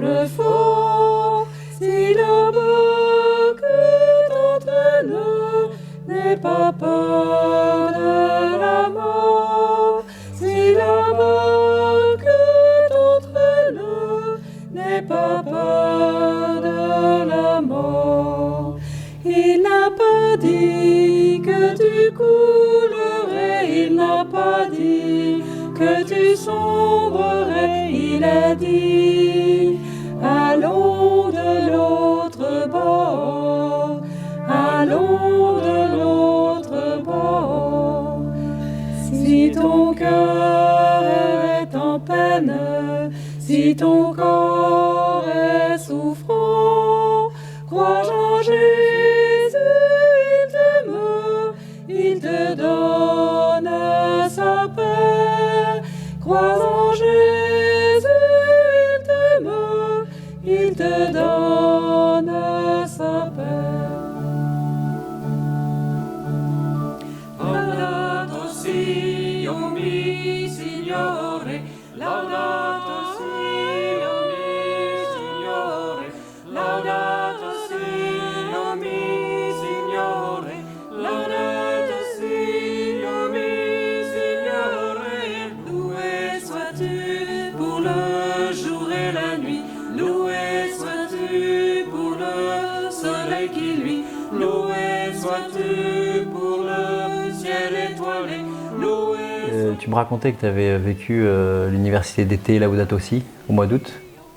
souffle fort, si le mot que t'entraîne n'aie pas peur de la mort, si le mot que t'entraîne n'aie pas peur de la mort. Il n'a pas dit que tu coulerais, il n'a pas dit que tu sombrerais, il a dit allons de l'autre bord, allons de l'autre bord. Si ton cœur est en peine, si ton corps est souffrant, crois en Jésus, il t'aime, il te donne sa paix. Crois en Jésus, il t'aime, il te donne sa paix. Laudato si, o mi Signore, laudato si, o mi Signore, laudato si, o mi Signore, laudato si, o mi Signore. Loué sois-tu pour le jour et la nuit, loué sois-tu pour le soleil qui luit, loué sois-tu pour le ciel étoilé, loué. Tu me racontais que tu avais vécu l'université d'été Laudato Si au mois d'août.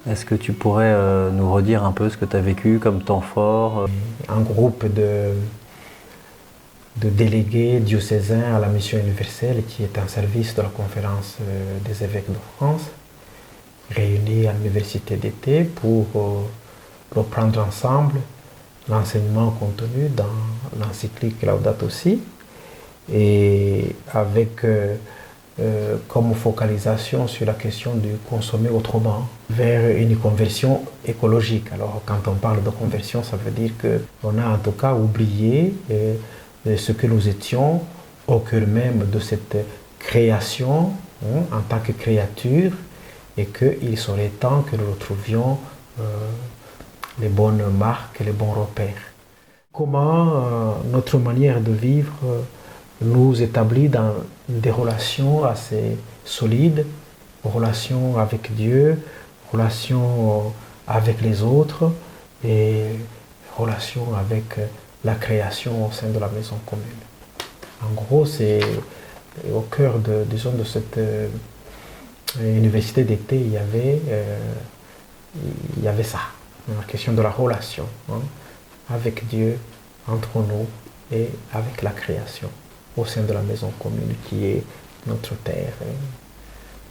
Est-ce que tu pourrais nous redire un peu ce que tu as vécu comme temps fort? Un groupe de délégués diocésains à la mission universelle qui est un service de la conférence des évêques de France, réunis à l'université d'été pour reprendre ensemble l'enseignement contenu dans l'encyclique Laudato Si, et avec comme focalisation sur la question de consommer autrement vers une conversion écologique. Alors quand on parle de conversion, ça veut dire qu'on a en tout cas oublié ce que nous étions au cœur même de cette création en tant que créature, et qu'il serait temps que nous retrouvions les bonnes marques, les bons repères. Comment notre manière de vivre nous établit dans des relations assez solides, relations avec Dieu, relations avec les autres et relations avec la création au sein de la maison commune. En gros, c'est au cœur de cette université d'été, il y avait ça, la question de la relation avec Dieu, entre nous et avec la création au sein de la maison commune qui est notre terre,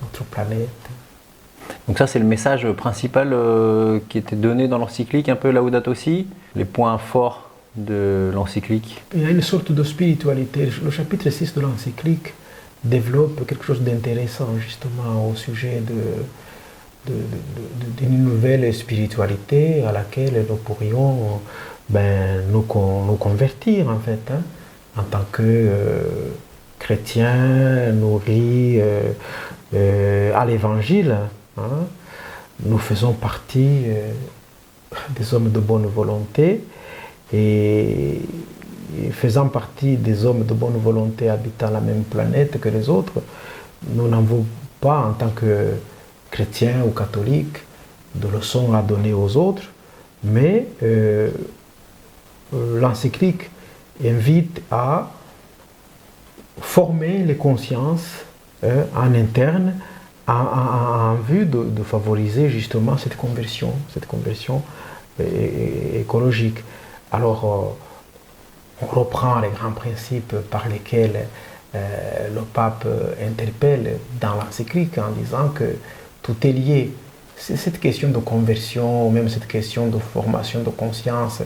notre planète. Donc ça, c'est le message principal qui était donné dans l'encyclique, un peu Laudato Si, les points forts de l'encyclique. Il y a une sorte de spiritualité. Le chapitre 6 de l'encyclique développe quelque chose d'intéressant justement au sujet d'une nouvelle spiritualité à laquelle nous pourrions nous convertir en fait, en tant que chrétiens nourris à l'évangile. Nous faisons partie des hommes de bonne volonté, et faisant partie des hommes de bonne volonté habitant la même planète que les autres, nous n'avons pas en tant que chrétiens ou catholiques de leçons à donner aux autres, mais l'encyclique invite à former les consciences en interne en vue de favoriser justement cette conversion écologique. Alors, on reprend les grands principes par lesquels le pape interpelle dans l'encyclique en disant que tout est lié. C'est cette question de conversion, ou même cette question de formation de conscience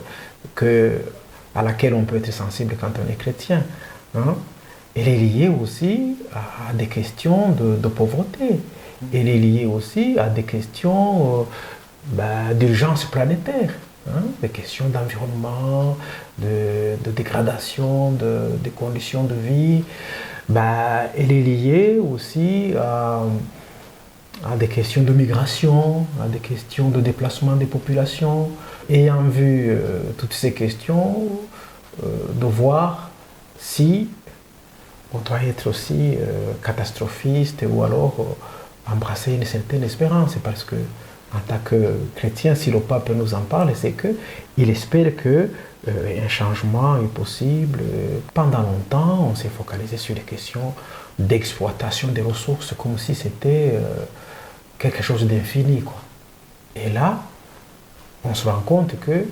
à laquelle on peut être sensible quand on est chrétien. Elle est liée aussi à des questions de pauvreté. Elle est liée aussi à des questions d'urgence planétaire. Des questions d'environnement, de dégradation des conditions de vie. Elle est liée aussi à des questions de migration, à des questions de déplacement des populations, et en vue toutes ces questions, de voir si on doit être aussi catastrophiste ou alors embrasser une certaine espérance, parce que en tant que chrétien, si le pape nous en parle, c'est qu'il espère que un changement est possible. Pendant longtemps, on s'est focalisé sur les questions d'exploitation des ressources, comme si c'était quelque chose d'infini, quoi. Et là, on se rend compte que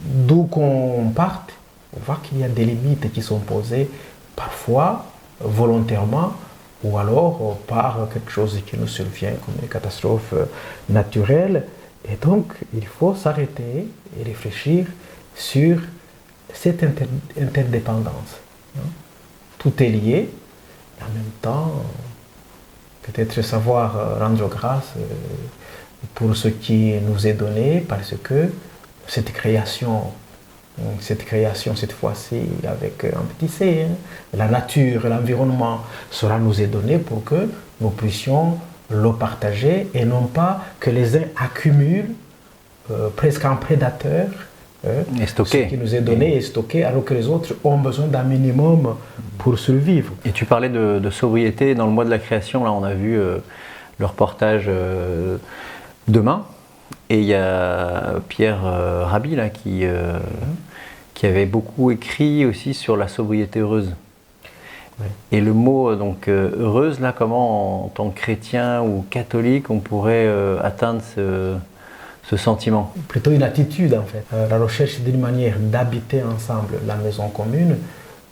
d'où qu'on parte, on voit qu'il y a des limites qui sont posées, parfois volontairement, ou alors par quelque chose qui nous survient comme une catastrophe naturelle. Et donc, il faut s'arrêter et réfléchir sur cette interdépendance. Tout est lié, et en même temps, peut-être savoir rendre grâce pour ce qui nous est donné, parce que cette création, cette fois-ci avec un petit C, la nature, l'environnement cela nous est donné pour que nous puissions le partager et non pas que les uns accumulent presque en prédateur ce qui nous est donné et stocké, alors que les autres ont besoin d'un minimum pour survivre. Et tu parlais de sobriété dans le mois de la création, là on a vu le reportage demain, et il y a Pierre Rabhi là, qui avait beaucoup écrit aussi sur la sobriété heureuse. Ouais. Et le mot donc heureuse, là, comment en tant que chrétien ou catholique on pourrait atteindre ce sentiment? Plutôt une attitude en fait. La recherche d'une manière d'habiter ensemble la maison commune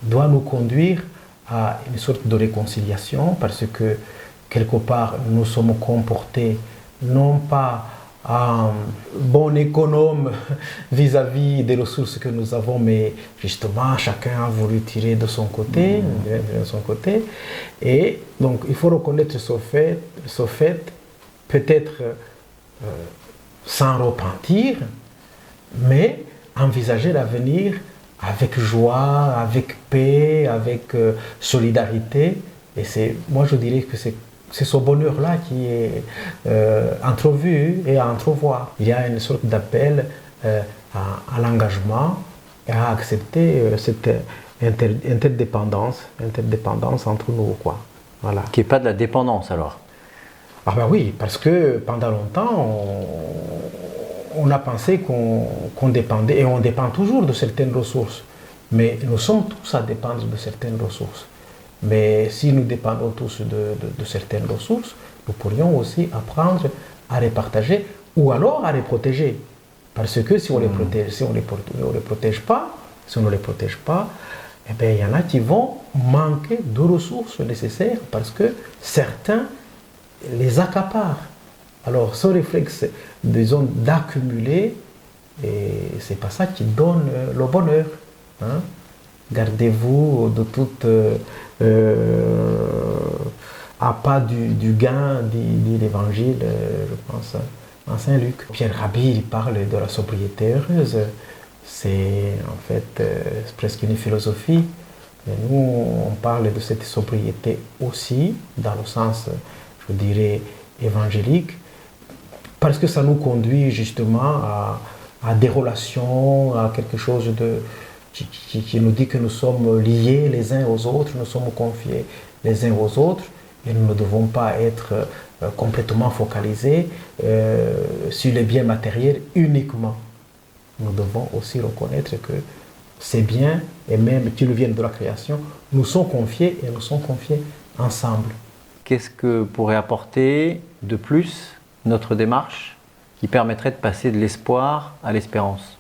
doit nous conduire à une sorte de réconciliation, parce que quelque part nous sommes comportés non pas en bon économe vis-à-vis des ressources que nous avons, mais justement chacun a voulu tirer de son côté, Et donc il faut reconnaître ce fait peut-être sans repentir, mais envisager l'avenir avec joie, avec paix, avec solidarité. Et moi je dirais que c'est ce bonheur-là qui est entrevu et à entrevoir. Il y a une sorte d'appel à l'engagement et à accepter cette interdépendance entre nous, quoi. Voilà. Qui n'est pas de la dépendance alors? Ah ben oui, parce que pendant longtemps, on a pensé qu'on dépendait, et on dépend toujours de certaines ressources. Mais nous sommes tous à dépendre de certaines ressources. Mais si nous dépendons tous de certaines ressources, nous pourrions aussi apprendre à les partager ou alors à les protéger. Parce que si on les protège, si on ne les protège pas, eh bien, il y en a qui vont manquer de ressources nécessaires parce que certains les accaparent. Alors, ce réflexe, disons, d'accumuler, c'est pas ça qui donne le bonheur. Hein? Gardez-vous de toute appât du gain, dit l'Évangile, je pense, en Saint-Luc. Pierre Rabhi, il parle de la sobriété heureuse. C'est en fait presque une philosophie. Mais nous, on parle de cette sobriété aussi, dans le sens, je dirais, évangélique, parce que ça nous conduit justement à des relations, à quelque chose qui nous dit que nous sommes liés les uns aux autres, nous sommes confiés les uns aux autres, et nous ne devons pas être complètement focalisés sur les biens matériels uniquement. Nous devons aussi reconnaître que ces biens, et même qui nous viennent de la création, nous sont confiés et nous sont confiés ensemble. Qu'est-ce que pourrait apporter de plus notre démarche qui permettrait de passer de l'espoir à l'espérance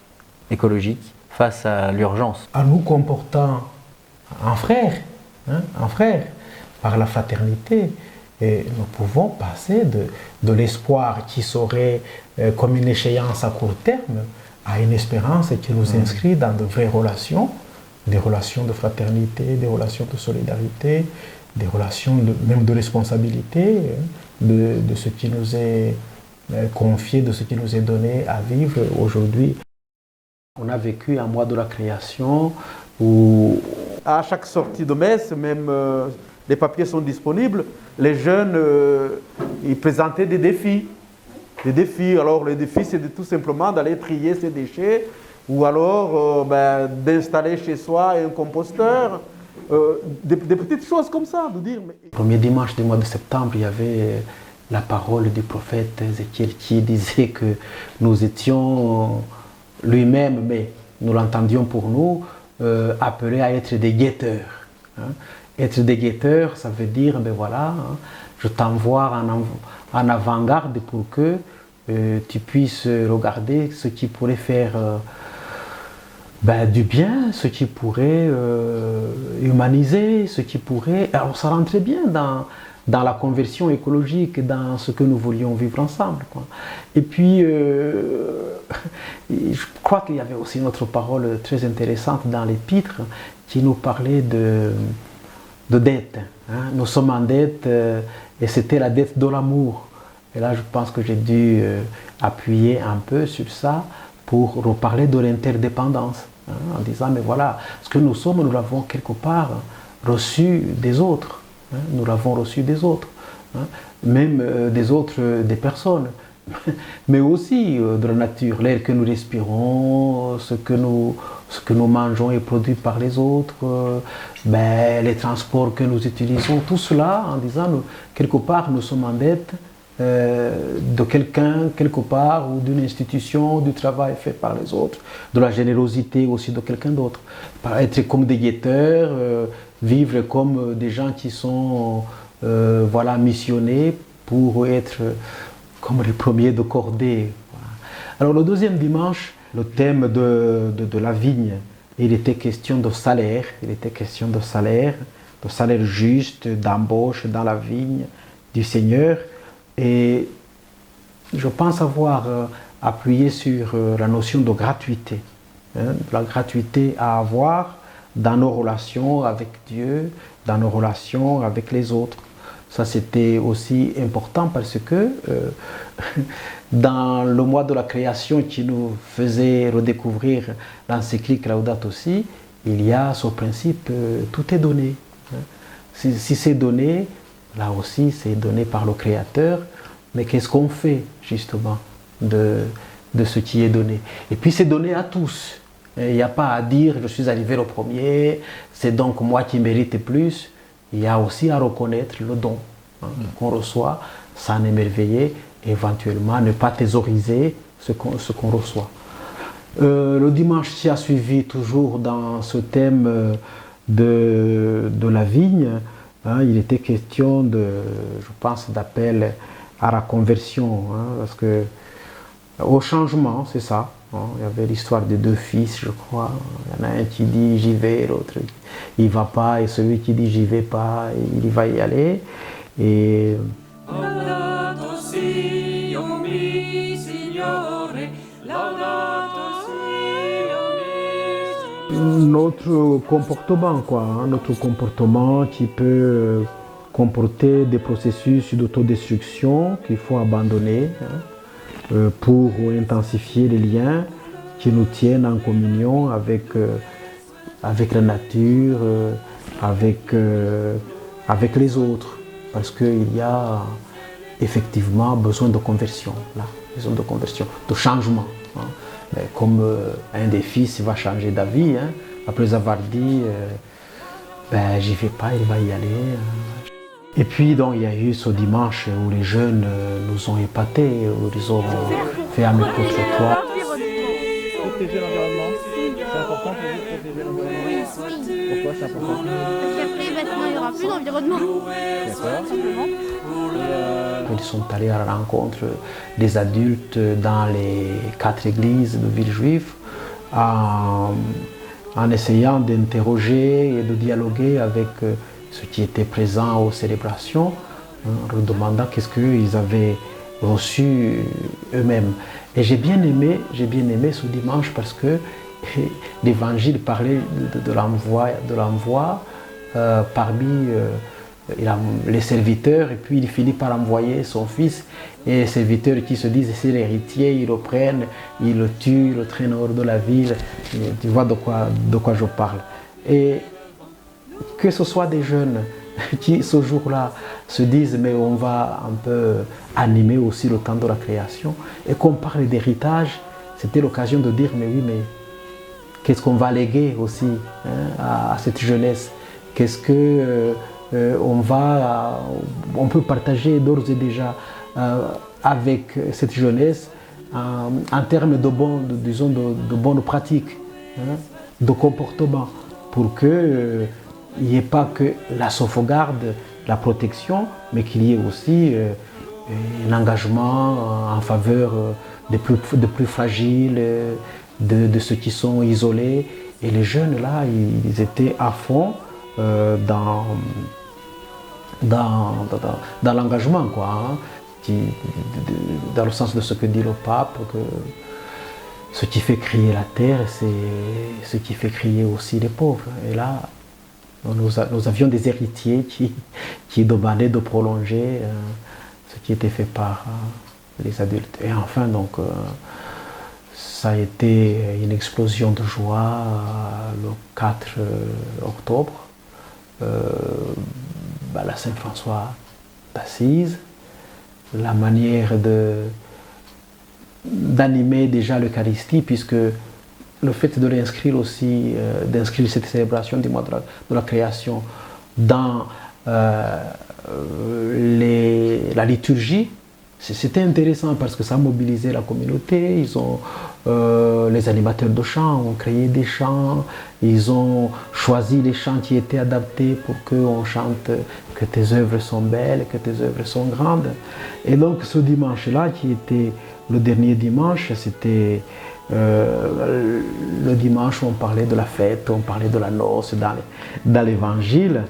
écologique face à l'urgence? En nous comportant en frères, par la fraternité, et nous pouvons passer de l'espoir qui serait comme une échéance à court terme à une espérance qui nous inscrit dans de vraies relations, des relations de fraternité, des relations de solidarité, des relations même de responsabilité, de ce qui nous est confié, de ce qui nous est donné à vivre aujourd'hui. On a vécu un mois de la création où à chaque sortie de messe, même les papiers sont disponibles, les jeunes il présentait des défis. Des défis. Alors, les défis, c'est tout simplement d'aller trier ses déchets ou alors d'installer chez soi un composteur. Des petites choses comme ça, de dire. Le premier dimanche du mois de septembre, il y avait la parole du prophète Ézéchiel qui disait que nous étions lui-même, mais nous l'entendions pour nous, appelés à être des guetteurs. Hein. Être des guetteurs, ça veut dire, ben voilà, hein, je t'envoie en avant-garde pour que tu puisses regarder ce qui pourrait faire du bien, ce qui pourrait humaniser, ce qui pourrait... Alors ça rentrait bien dans la conversion écologique, dans ce que nous voulions vivre ensemble, quoi. Et puis, je crois qu'il y avait aussi une autre parole très intéressante dans l'épître qui nous parlait de dette. Hein. Nous sommes en dette et c'était la dette de l'amour. Et là, je pense que j'ai dû appuyer un peu sur ça pour reparler de l'interdépendance, hein, en disant, mais voilà, ce que nous sommes, nous l'avons quelque part reçu des autres. Hein, nous l'avons reçu des autres, hein, même des autres, des personnes, mais aussi de la nature, l'air que nous respirons, ce que nous mangeons est produit par les autres, les transports que nous utilisons, tout cela en disant, quelque part, nous sommes en dette de quelqu'un, quelque part, ou d'une institution, du travail fait par les autres, de la générosité aussi de quelqu'un d'autre. Être comme des guetteurs, vivre comme des gens qui sont missionnés pour être comme les premiers de cordée. Voilà. Alors le deuxième dimanche, le thème de la vigne, il était question de salaire, de salaire juste, d'embauche dans la vigne du Seigneur. Et je pense avoir appuyé sur la notion de gratuité, hein, la gratuité à avoir dans nos relations avec Dieu, dans nos relations avec les autres. Ça, c'était aussi important parce que dans le mois de la création qui nous faisait redécouvrir l'encyclique Laudato Si, il y a ce principe, tout est donné. Hein. Si c'est donné, là aussi c'est donné par le Créateur, mais qu'est-ce qu'on fait justement de ce qui est donné? Et puis c'est donné à tous. Il n'y a pas à dire je suis arrivé le premier, c'est donc moi qui mérite plus. Il y a aussi à reconnaître le don qu'on reçoit, s'en émerveiller, éventuellement ne pas thésauriser ce qu'on reçoit. Le dimanche qui a suivi, toujours dans ce thème de la vigne, hein, il était question je pense, d'appel à la conversion, hein, parce que au changement, c'est ça. Hein, il y avait l'histoire des deux fils, je crois. Il y en a un qui dit j'y vais, l'autre il va pas, et celui qui dit j'y vais pas, il va y aller. Et Laudato si, o mi Signore, laudato si, o mi Signore. notre comportement, notre comportement qui peut comporter des processus d'autodestruction qu'il faut abandonner, hein, pour intensifier les liens qui nous tiennent en communion avec la nature, avec les autres, parce qu'il y a effectivement besoin de conversion, de changement. Hein. Comme un des fils va changer d'avis, hein, après avoir dit j'y vais pas, il va y aller. Et puis donc il y a eu ce dimanche où les jeunes nous ont épatés, où ils ont fait un micro-trottoir. Protéger l'environnement, c'est important pour vous de protéger l'environnement. Pourquoi c'est important? Parce qu'après, maintenant, il n'y aura plus d'environnement. D'accord. Simplement. Ils sont allés à la rencontre des adultes dans les 4 églises de Villejuif en essayant d'interroger et de dialoguer avec ceux qui étaient présents aux célébrations, en leur demandant qu'est-ce qu'ils avaient reçu eux-mêmes. Et j'ai bien aimé ce dimanche parce que l'évangile parlait de l'envoi parmi les serviteurs, et puis il finit par envoyer son fils, et les serviteurs qui se disent c'est l'héritier, ils le prennent, ils le tuent, le traînent hors de la ville. Et tu vois de quoi je parle. Et que ce soit des jeunes qui ce jour-là se disent mais on va un peu animer aussi le temps de la création. Et qu'on parle d'héritage, c'était l'occasion de dire mais oui, mais qu'est-ce qu'on va léguer aussi à cette jeunesse? Qu'est-ce que on peut partager d'ores et déjà avec cette jeunesse en termes de bonnes pratiques, de comportement, pour qu'il n'y ait pas que la sauvegarde, la protection, mais qu'il y ait aussi un engagement en faveur des plus fragiles, de ceux qui sont isolés. Et les jeunes, là, ils étaient à fond dans l'engagement, quoi, dans le sens de ce que dit le pape, que ce qui fait crier la terre, c'est ce qui fait crier aussi les pauvres. Et là, nous avions des héritiers qui demandaient de prolonger ce qui était fait par les adultes. Et enfin, donc, ça a été une explosion de joie le 4 octobre. La Saint-François d'Assise, la manière d'animer déjà l'Eucharistie, puisque le fait de l'inscrire aussi, d'inscrire cette célébration du mois de la création dans la liturgie, c'était intéressant parce que ça mobilisait la communauté. Les animateurs de chants ont créé des chants, ils ont choisi les chants qui étaient adaptés pour qu'on chante que tes œuvres sont belles, que tes œuvres sont grandes. Et donc ce dimanche-là, qui était le dernier dimanche, c'était le dimanche où on parlait de la fête, on parlait de la noce dans l'évangile.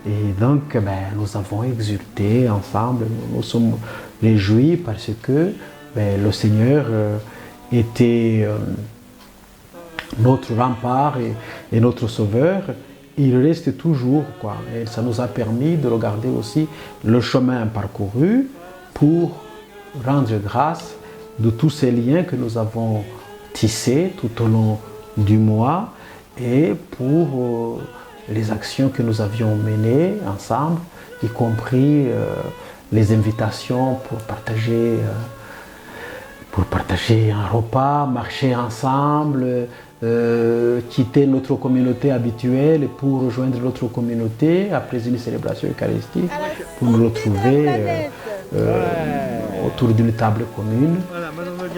Et donc nous avons exulté ensemble, nous sommes réjouis parce que le Seigneur était notre rempart et notre sauveur. Il reste toujours, quoi. Et ça nous a permis de regarder aussi le chemin parcouru pour rendre grâce de tous ces liens que nous avons tissés tout au long du mois et pour les actions que nous avions menées ensemble, y compris les invitations pour partager un repas, marcher ensemble, quitter notre communauté habituelle pour rejoindre l'autre communauté après une célébration eucharistique, pour nous retrouver autour d'une table commune,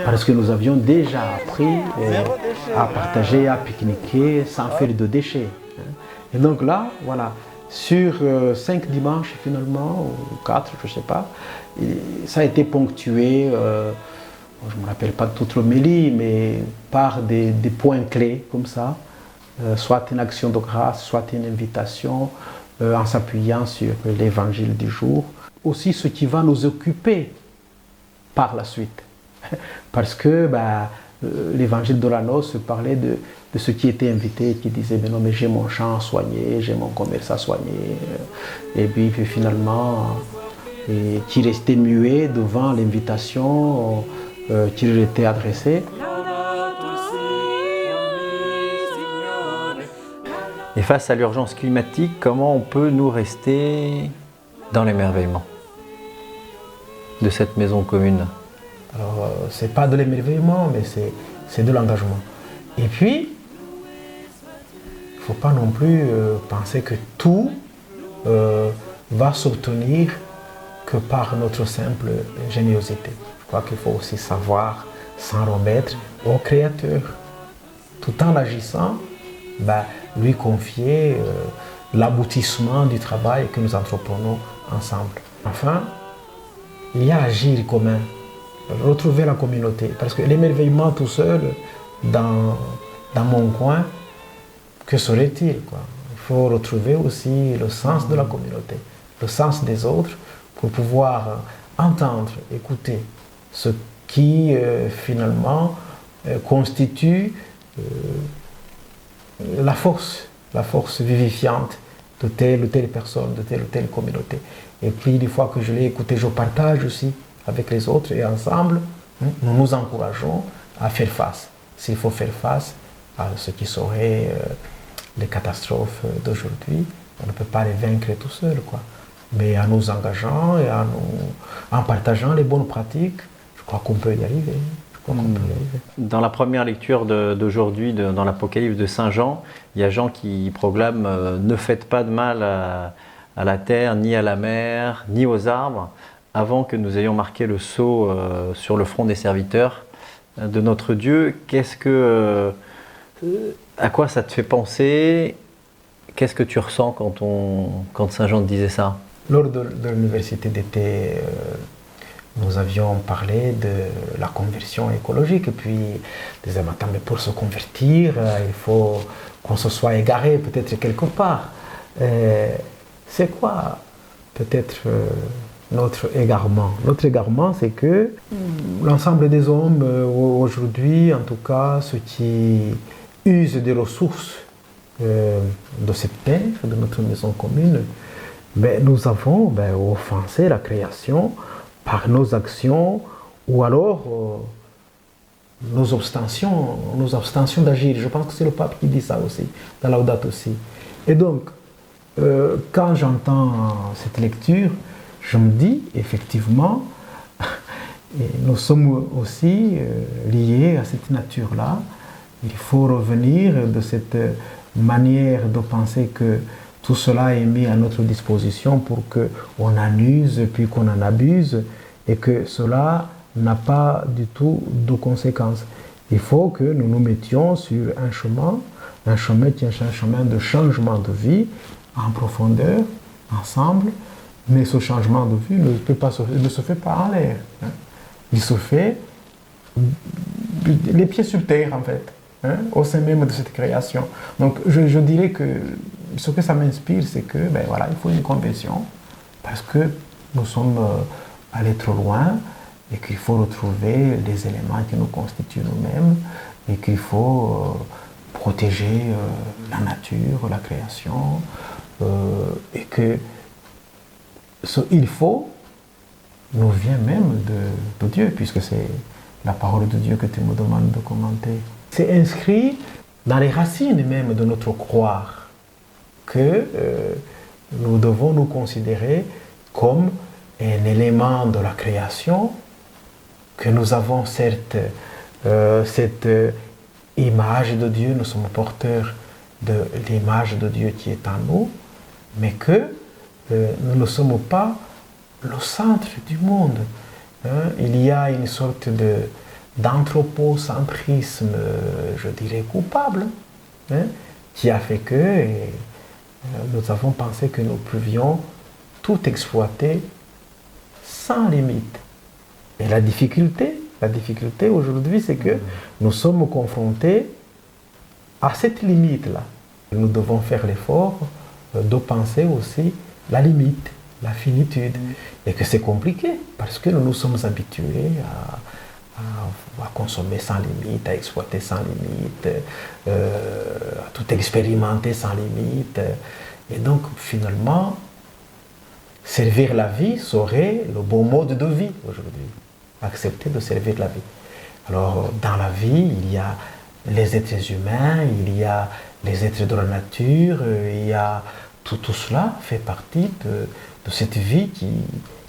parce que nous avions déjà appris à partager, à pique-niquer sans faire de déchets. Et donc là, voilà, sur 5 dimanches finalement, ou 4, je ne sais pas, ça a été ponctué, je ne me rappelle pas toute l'homélie, mais par des points clés comme ça, soit une action de grâce, soit une invitation, en s'appuyant sur l'évangile du jour. Aussi ce qui va nous occuper par la suite. Parce que l'évangile de la noce parlait de ceux qui étaient invités, qui disaient mais non, mais j'ai mon champ à soigner, j'ai mon commerce à soigner. Et puis finalement, qui restaient muets devant l'invitation qui leur était adressée. Et face à l'urgence climatique, comment on peut nous rester dans l'émerveillement de cette maison commune? Alors, ce n'est pas de l'émerveillement, mais c'est de l'engagement. Et puis, il ne faut pas non plus penser que tout va s'obtenir que par notre simple générosité. Je crois qu'il faut aussi savoir s'en remettre au Créateur, tout en agissant, lui confier l'aboutissement du travail que nous entreprenons ensemble. Enfin, il y a agir commun, retrouver la communauté, parce que l'émerveillement tout seul, dans mon coin, que serait-il, quoi? Il faut retrouver aussi le sens de la communauté, le sens des autres, pour pouvoir entendre, écouter ce qui finalement constitue la force vivifiante de telle ou telle personne, de telle ou telle communauté. Et puis, une fois que je l'ai écouté, je partage aussi avec les autres et ensemble, nous nous encourageons à faire face. S'il faut faire face à ce qui serait les catastrophes d'aujourd'hui, On ne peut pas les vaincre tout seul, quoi. Mais en nous engageant et en partageant les bonnes pratiques, je crois qu'on peut y arriver. Dans la première lecture d'aujourd'hui, dans l'Apocalypse de Saint Jean, il y a Jean qui proclame ne faites pas de mal à la terre, ni à la mer, ni aux arbres, avant que nous ayons marqué le sceau sur le front des serviteurs de notre Dieu. À quoi ça te fait penser? Qu'est-ce que tu ressens quand Saint Jean te disait ça? Lors de l'université d'été, nous avions parlé de la conversion écologique, et puis disait, attends, mais pour se convertir, il faut qu'on se soit égaré peut-être quelque part. C'est quoi peut-être notre égarement? Notre égarement, c'est que l'ensemble des hommes aujourd'hui, en tout cas ceux qui usent des ressources de cette terre, de notre maison commune, nous avons offensé la création par nos actions ou alors nos abstentions d'agir. Je pense que c'est le pape qui dit ça aussi, dans Laudato Si. Et donc, quand j'entends cette lecture, je me dis effectivement, nous sommes aussi liés à cette nature-là. Il faut revenir de cette manière de penser que tout cela est mis à notre disposition pour qu'on en use puis qu'on en abuse et que cela n'a pas du tout de conséquences. Il faut que nous nous mettions sur un chemin qui est un chemin de changement de vie en profondeur, ensemble, mais ce changement de vie ne se fait pas en l'air. Il se fait les pieds sur terre en fait. Au sein même de cette création. Donc je dirais que ce que ça m'inspire, c'est que il faut une conversion parce que nous sommes allés trop loin et qu'il faut retrouver les éléments qui nous constituent nous-mêmes et qu'il faut protéger la nature, la création et que ce il faut nous vient même de Dieu puisque c'est la parole de Dieu que tu me demandes de commenter. C'est inscrit dans les racines même de notre croire que nous devons nous considérer comme un élément de la création, que nous avons certes cette image de Dieu, nous sommes porteurs de l'image de Dieu qui est en nous, mais que nous ne sommes pas le centre du monde. Il y a une sorte d'anthropocentrisme, je dirais coupable, qui a fait que nous avons pensé que nous pouvions tout exploiter sans limite. Et la difficulté aujourd'hui, c'est que nous sommes confrontés à cette limite-là. Nous devons faire l'effort de penser aussi la limite, la finitude, et que c'est compliqué, parce que nous nous sommes habitués à consommer sans limite, à exploiter sans limite, à tout expérimenter sans limite. Et donc, finalement, servir la vie serait le bon mode de vie aujourd'hui. Accepter de servir la vie. Alors, dans la vie, il y a les êtres humains, il y a les êtres de la nature, il y a tout cela fait partie de cette vie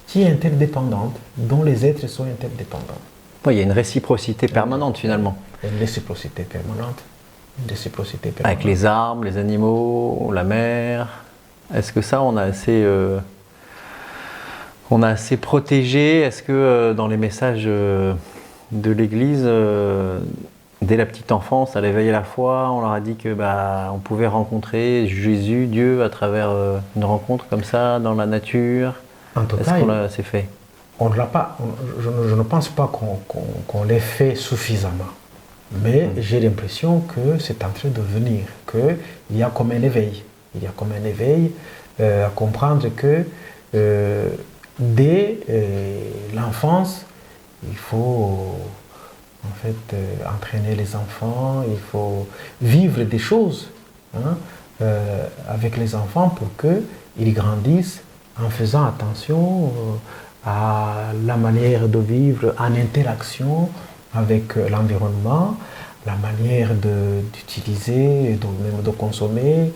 qui est interdépendante, dont les êtres sont interdépendants. Il y a une réciprocité permanente finalement. Une réciprocité permanente. Avec les arbres, les animaux, la mer. Est-ce que ça, on a assez protégé? Est-ce que dans les messages de l'Église, dès la petite enfance, à l'éveil à la foi, on leur a dit que on pouvait rencontrer Jésus, Dieu, à travers une rencontre comme ça, dans la nature? En tout cas, c'est fait? On ne l'a pas, je ne pense pas qu'on l'ait fait suffisamment. Mais j'ai l'impression que c'est en train de venir, qu'il y a comme un éveil. Il y a comme un éveil à comprendre que dès l'enfance, il faut en fait entraîner les enfants, il faut vivre des choses avec les enfants pour qu'ils grandissent en faisant attention à la manière de vivre en interaction avec l'environnement, la manière d'utiliser, même de consommer.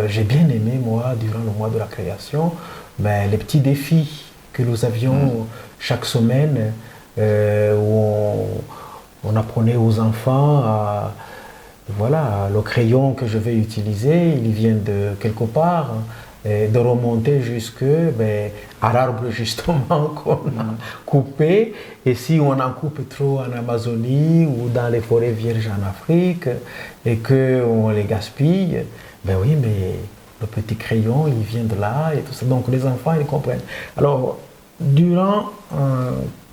J'ai bien aimé, moi, durant le mois de la création, les petits défis que nous avions chaque semaine, où on apprenait aux enfants à, voilà, le crayon que je vais utiliser, il vient de quelque part, et de remonter jusque à l'arbre justement qu'on a coupé. Et si on en coupe trop en Amazonie ou dans les forêts vierges en Afrique et qu'on les gaspille, oui, mais le petit crayon, il vient de là et tout ça. Donc les enfants, ils comprennent. Alors, durant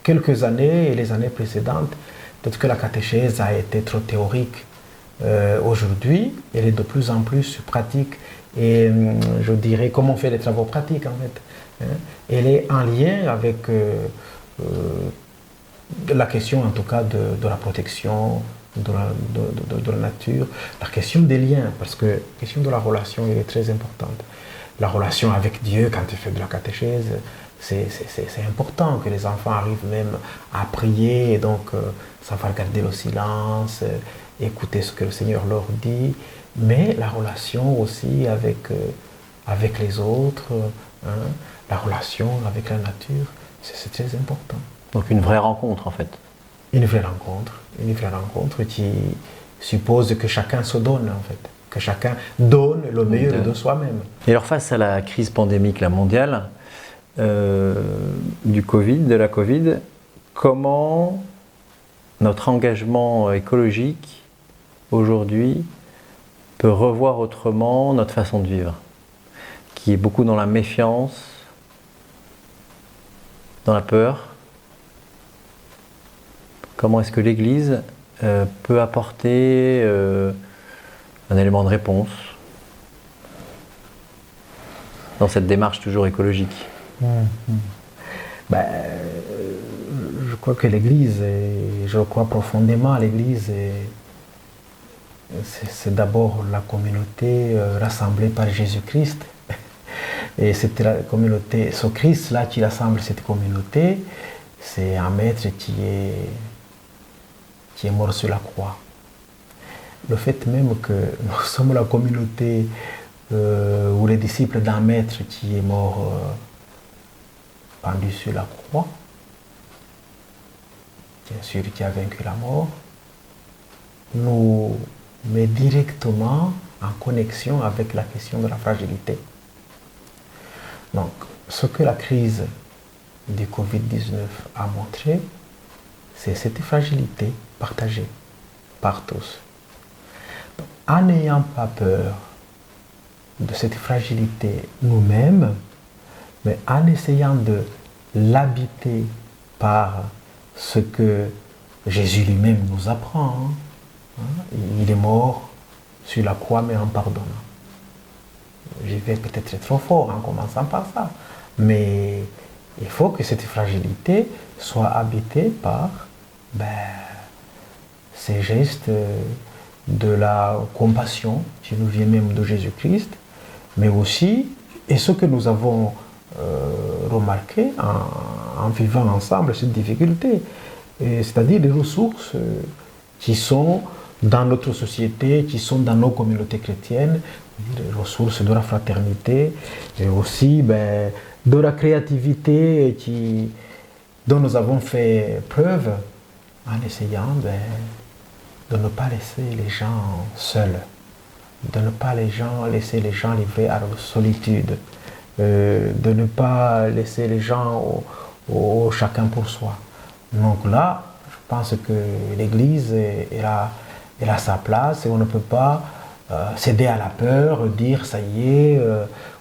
quelques années et les années précédentes, peut-être que la catéchèse a été trop théorique. Aujourd'hui, elle est de plus en plus pratique. Et je dirais comment on fait les travaux pratiques en fait. Elle est en lien avec la question en tout cas de la protection de la nature, la question des liens, parce que la question de la relation elle est très importante. La relation avec Dieu quand tu fais de la catéchèse, c'est important que les enfants arrivent même à prier et donc savoir garder le silence, écouter ce que le Seigneur leur dit. Mais la relation aussi avec les autres, la relation avec la nature, c'est très important. Donc une vraie rencontre en fait. Une vraie rencontre qui suppose que chacun se donne en fait, que chacun donne le meilleur de soi-même. Et alors face à la crise pandémique la mondiale, du Covid, de la Covid, comment notre engagement écologique aujourd'hui peut revoir autrement notre façon de vivre, qui est beaucoup dans la méfiance, dans la peur. Comment est-ce que l'Église peut apporter un élément de réponse dans cette démarche toujours écologique? Je crois que l'Église, je crois profondément à l'Église, c'est d'abord la communauté rassemblée par Jésus-Christ. Et cette communauté, ce Christ-là qui rassemble cette communauté, c'est un maître qui est mort sur la croix. Le fait même que nous sommes la communauté ou les disciples d'un maître qui est mort pendu sur la croix, bien sûr qui a vaincu la mort, nous met directement en connexion avec la question de la fragilité. Donc, ce que la crise du Covid-19 a montré, c'est cette fragilité partagée par tous. Donc, en n'ayant pas peur de cette fragilité nous-mêmes, mais en essayant de l'habiter par ce que Jésus lui-même nous apprend. Il est mort sur la croix, mais en pardonnant. J'y vais peut-être trop fort en commençant par ça, mais il faut que cette fragilité soit habitée par ces gestes de la compassion qui nous vient même de Jésus-Christ, mais aussi, et ce que nous avons remarqué en vivant ensemble cette difficulté, c'est-à-dire les ressources qui sont dans notre société, qui sont dans nos communautés chrétiennes, les ressources de la fraternité, et aussi de la créativité dont nous avons fait preuve en essayant de ne pas laisser les gens seuls, de ne pas laisser les gens livrés à leur solitude, de ne pas laisser les gens au chacun pour soi. Donc là, je pense que l'Église elle a sa place et on ne peut pas céder à la peur, dire ça y est,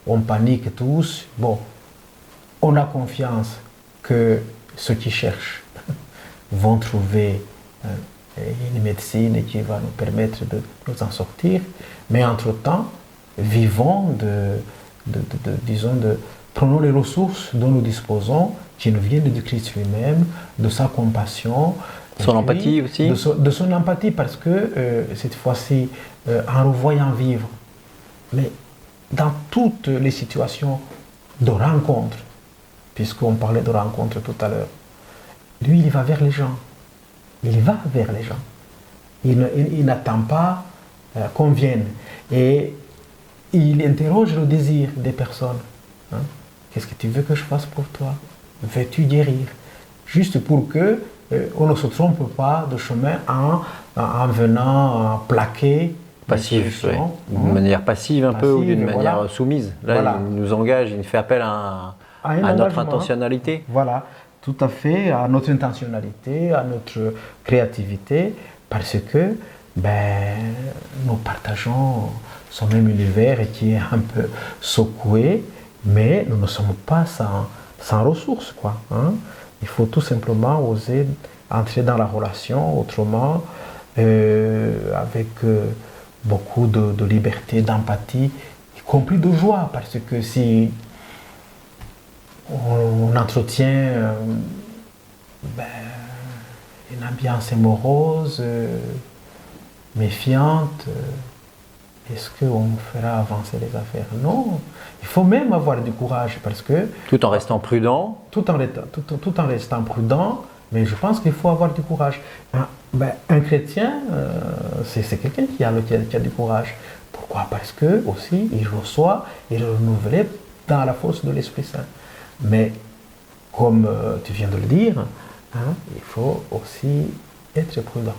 on panique tous. Bon, on a confiance que ceux qui cherchent vont trouver une médecine qui va nous permettre de nous en sortir, mais entre-temps, vivons prenons les ressources dont nous disposons, qui nous viennent du Christ lui-même, de sa compassion. Son empathie aussi. De son empathie, parce que cette fois-ci, en le voyant vivre, mais dans toutes les situations de rencontre, puisqu'on parlait de rencontre tout à l'heure, lui, il va vers les gens. Il va vers les gens. Il n'attend pas qu'on vienne. Et il interroge le désir des personnes. Hein. Qu'est-ce que tu veux que je fasse pour toi? Veux-tu guérir? Juste pour que on ne se trompe pas de chemin en venant plaquer. Passif, oui. D'une manière passive un peu ou d'une manière voilà. soumise. Là, Voilà. il nous engage, il fait appel à notre intentionnalité. Voilà, tout à fait, à notre intentionnalité, à notre créativité, parce que nous partageons ce même univers et qui est un peu secoué, mais nous ne sommes pas sans ressources, quoi. Hein. Il faut tout simplement oser entrer dans la relation autrement, avec beaucoup de liberté, d'empathie, y compris de joie, parce que si on entretient une ambiance morose, méfiante, est-ce qu'on fera avancer les affaires? Non, il faut même avoir du courage parce que... Tout en restant prudent. Tout en restant prudent, mais je pense qu'il faut avoir du courage. Un chrétien, c'est quelqu'un qui a du courage. Pourquoi? Parce que aussi, il reçoit, il est renouvelé dans la force de l'Esprit Saint. Mais comme tu viens de le dire, hein, il faut aussi être prudent.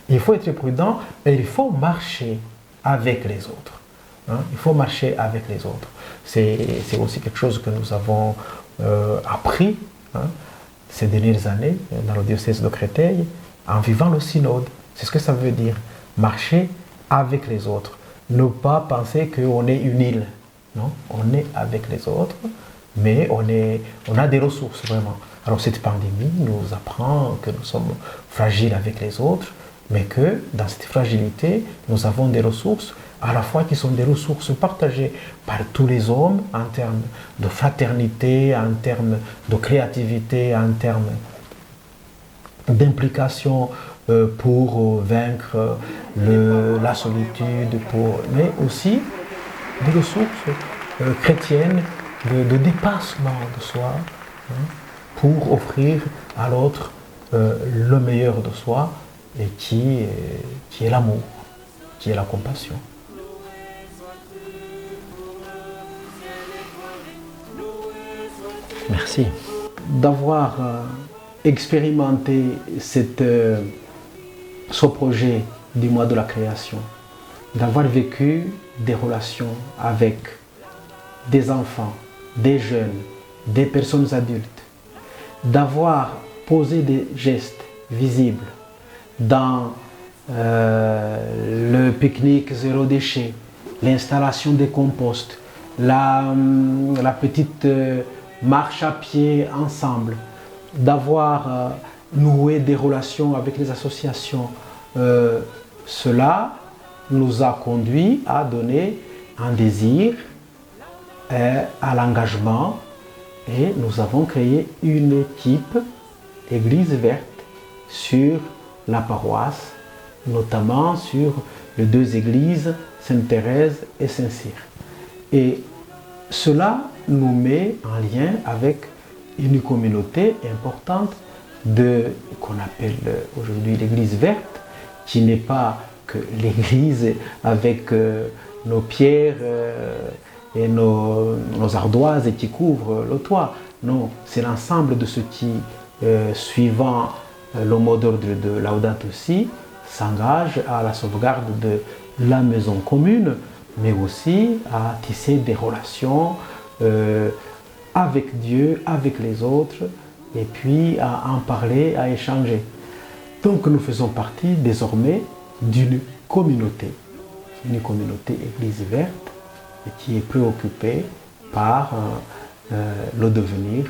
Il faut être prudent et il faut marcher avec les autres. Hein. Il faut marcher avec les autres. C'est aussi quelque chose que nous avons appris, hein, ces dernières années dans le diocèse de Créteil en vivant le synode. C'est ce que ça veut dire, marcher avec les autres. Ne pas penser qu'on est une île. Non, on est avec les autres, mais on a des ressources vraiment. Alors cette pandémie nous apprend que nous sommes fragiles avec les autres, mais que dans cette fragilité, nous avons des ressources à la fois qui sont des ressources partagées par tous les hommes en termes de fraternité, en termes de créativité, en termes d'implication pour vaincre la solitude, mais aussi des ressources chrétiennes de dépassement de soi, hein, pour offrir à l'autre le meilleur de soi, et qui est l'amour, qui est la compassion. Merci. D'avoir expérimenté ce projet du mois de la création, d'avoir vécu des relations avec des enfants, des jeunes, des personnes adultes, d'avoir posé des gestes visibles dans le pique-nique zéro déchet, l'installation des composts, la petite marche à pied ensemble, d'avoir noué des relations avec les associations, cela nous a conduit à donner un désir à l'engagement et nous avons créé une équipe Église verte sur la paroisse, notamment sur les deux églises, Sainte-Thérèse et Saint-Cyr. Et cela nous met en lien avec une communauté importante qu'on appelle aujourd'hui l'Église verte, qui n'est pas que l'Église avec nos pierres et nos ardoises et qui couvrent le toit. Non, c'est l'ensemble de ceux qui, suivant le mot d'ordre de Laudato Si, s'engagent à la sauvegarde de la maison commune, mais aussi à tisser des relations avec Dieu, avec les autres, et puis à en parler, à échanger. Donc nous faisons partie désormais d'une communauté Église verte, qui est préoccupée par le devenir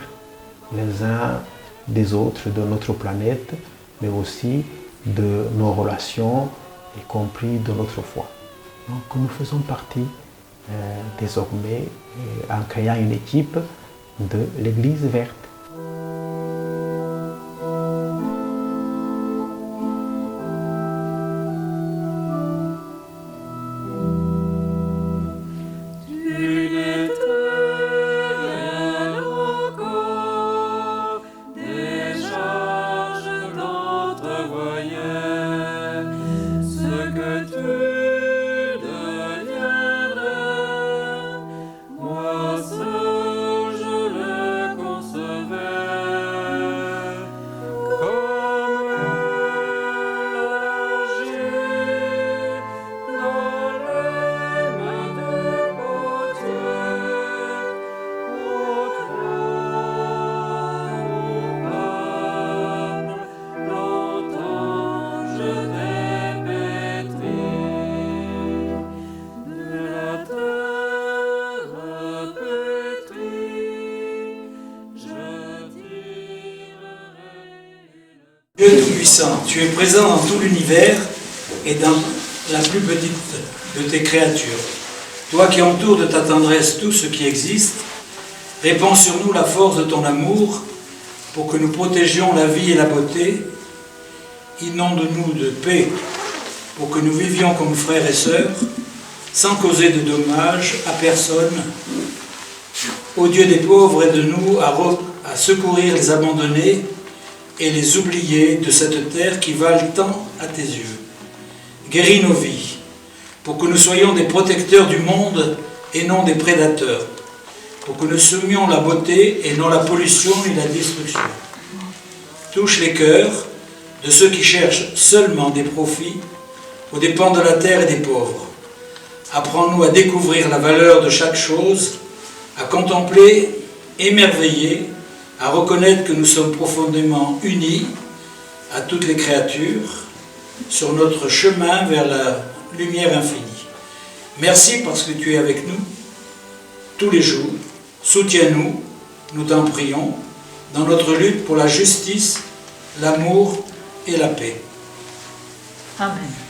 les uns des autres de notre planète, mais aussi de nos relations, y compris de notre foi. Donc nous faisons partie désormais, en créant une équipe, de l'Église verte. Tout-Puissant, tu es présent dans tout l'univers et dans la plus petite de tes créatures. Toi qui entoures de ta tendresse tout ce qui existe, répands sur nous la force de ton amour pour que nous protégions la vie et la beauté. Inonde-nous de paix pour que nous vivions comme frères et sœurs, sans causer de dommages à personne. Ô Dieu des pauvres, aide-nous à secourir les abandonnés et les oubliés de cette terre qui valent tant à tes yeux. Guéris nos vies, pour que nous soyons des protecteurs du monde et non des prédateurs, pour que nous semions la beauté et non la pollution et la destruction. Touche les cœurs de ceux qui cherchent seulement des profits aux dépens de la terre et des pauvres. Apprends-nous à découvrir la valeur de chaque chose, à contempler, émerveiller, à reconnaître que nous sommes profondément unis à toutes les créatures sur notre chemin vers la lumière infinie. Merci parce que tu es avec nous tous les jours. Soutiens-nous, nous t'en prions, dans notre lutte pour la justice, l'amour et la paix. Amen.